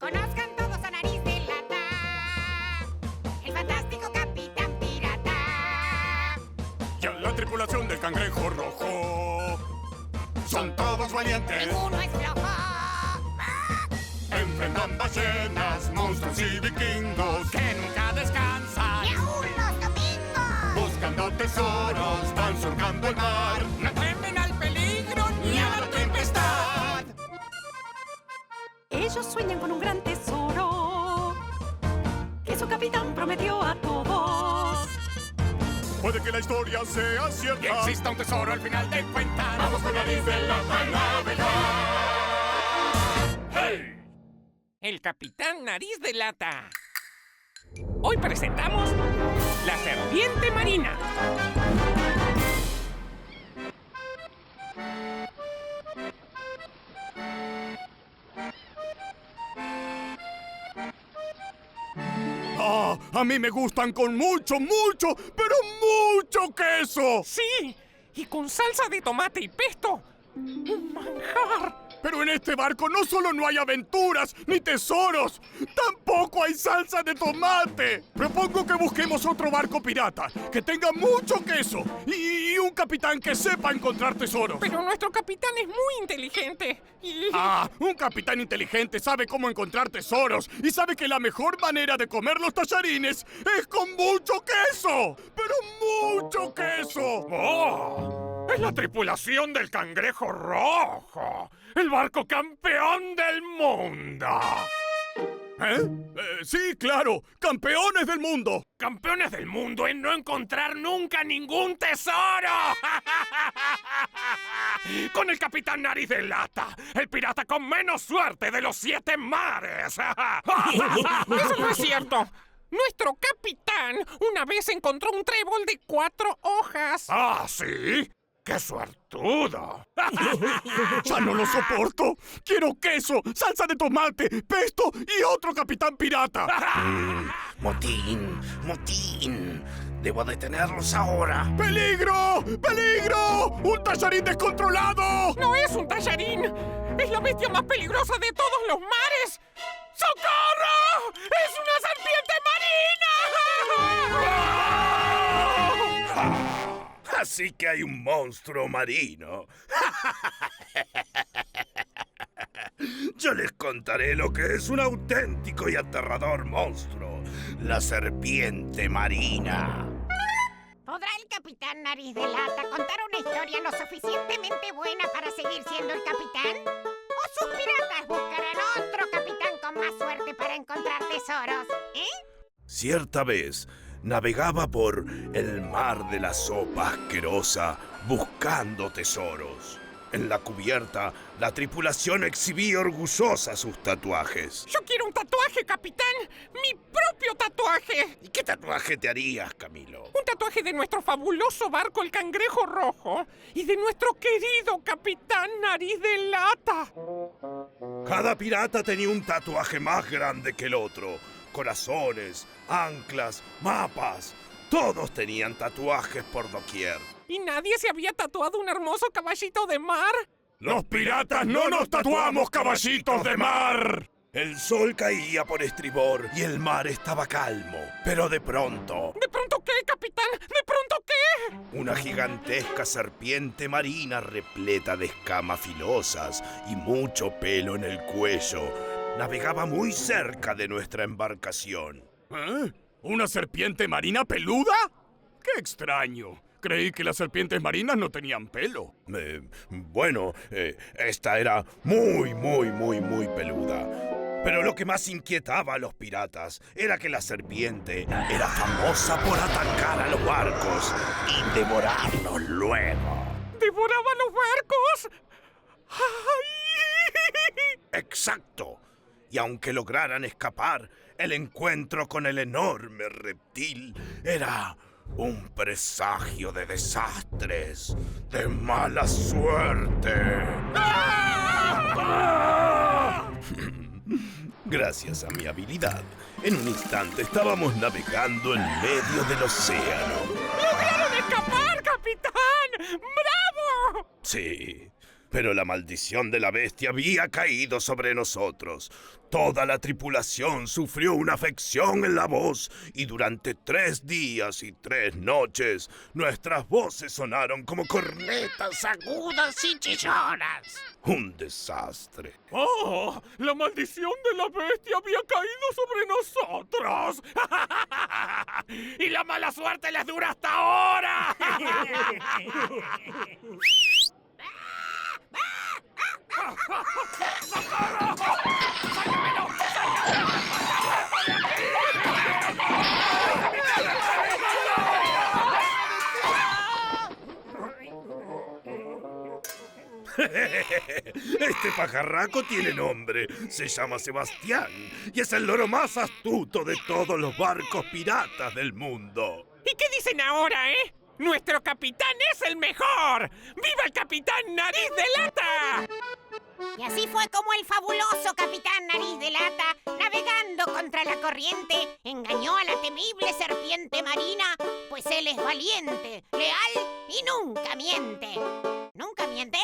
Conozcan todos a Nariz de Lata, el fantástico Capitán Pirata. Y a la tripulación del Cangrejo Rojo. Son todos valientes, Ninguno es flojo. enfrentan ballenas, monstruos y vikingos que nunca descansan. Y aún los domingos. Buscando tesoros, van surcando el mar. No temen al peligro ni a la tempestad. Ellos sueñan con un gran tesoro que su capitán prometió a todos. Puede que la historia sea cierta. Que exista un tesoro al final de cuentas. Vamos con Nariz de Lata a navegar. ¡Hey! El Capitán Nariz de Lata. Hoy presentamos la serpiente marina. Ah, a mí me gustan con mucho, pero mucho queso. Sí, y con salsa de tomate y pesto. ¡Un manjar! Pero en este barco no solo no hay aventuras ni tesoros, tampoco hay salsa de tomate. Propongo que busquemos otro barco pirata que tenga mucho queso y un capitán que sepa encontrar tesoros. Pero nuestro capitán es muy inteligente. Y... Ah, un capitán inteligente sabe cómo encontrar tesoros y sabe que la mejor manera de comer los tallarines es con mucho queso. Pero mucho queso. ¡Oh! ¡Es la tripulación del Cangrejo Rojo! ¡El barco campeón del mundo! Sí, claro, campeones del mundo. ¡Campeones del mundo en no encontrar nunca ningún tesoro! Con el Capitán Nariz de Lata, el pirata con menos suerte de los 7 mares. ¡Eso no es cierto! Nuestro capitán una vez encontró un trébol de 4 hojas. ¿Ah, sí? ¡Qué suertudo! ¡Ya no lo soporto! ¡Quiero queso, salsa de tomate, pesto y otro capitán pirata! Motín, motín. Debo detenerlos ahora. ¡Peligro! ¡Peligro! ¡Un tallarín descontrolado! ¡No es un tallarín! ¡Es la bestia más peligrosa de todos los mares! ¡Socorro! ¡Es una serpiente marina! Así que hay un monstruo marino. Yo les contaré lo que es un auténtico y aterrador monstruo. La serpiente marina. ¿Podrá el Capitán Nariz de Lata contar una historia lo suficientemente buena para seguir siendo el capitán? ¿O sus piratas buscarán otro capitán con más suerte para encontrar tesoros? Cierta vez navegaba por el mar de la sopa asquerosa buscando tesoros. En la cubierta, la tripulación exhibía orgullosa sus tatuajes. ¡Yo quiero un tatuaje, capitán! ¡Mi propio tatuaje! ¿Y qué tatuaje te harías, Camilo? Un tatuaje de nuestro fabuloso barco, el Cangrejo Rojo, y de nuestro querido Capitán Nariz de Lata. Cada pirata tenía un tatuaje más grande que el otro. Corazones, anclas, mapas. Todos tenían tatuajes por doquier. ¿Y nadie se había tatuado un hermoso caballito de mar? ¡Los piratas no nos tatuamos caballitos de mar! El sol caía por estribor y el mar estaba calmo. Pero de pronto, ¿De pronto qué, capitán? ¿De pronto qué? una gigantesca serpiente marina repleta de escamas filosas y mucho pelo en el cuello navegaba muy cerca de nuestra embarcación. ¿Eh? ¿Una serpiente marina peluda? ¡Qué extraño! Creí que las serpientes marinas no tenían pelo. Esta era muy peluda. Pero lo que más inquietaba a los piratas era que la serpiente era famosa por atacar a los barcos y devorarlos luego. ¿Devoraba los barcos? ¡Ay! ¡Exacto! Y aunque lograran escapar, el encuentro con el enorme reptil era un presagio de desastres, de mala suerte. Gracias a mi habilidad, en un instante estábamos navegando en medio del océano. ¡Lograron escapar, capitán! ¡Bravo! Sí, Pero la maldición de la bestia había caído sobre nosotros. Toda la tripulación sufrió una afección en la voz y durante 3 días y 3 noches nuestras voces sonaron como cornetas agudas y chillonas. Un desastre. ¡Oh! ¡La maldición de la bestia había caído sobre nosotros! ¡Y la mala suerte les dura hasta ahora! Este pajarraco tiene nombre. Se llama Sebastián y es el loro más astuto de todos los barcos piratas del mundo. ¿Y qué dicen ahora, eh? ¡Nuestro capitán es el mejor! ¡Viva el capitán Nariz de Lata! Y así fue como el fabuloso capitán Nariz de Lata, navegando contra la corriente, engañó a la temible serpiente marina, pues él es valiente, leal y nunca miente. ¿Nunca miente?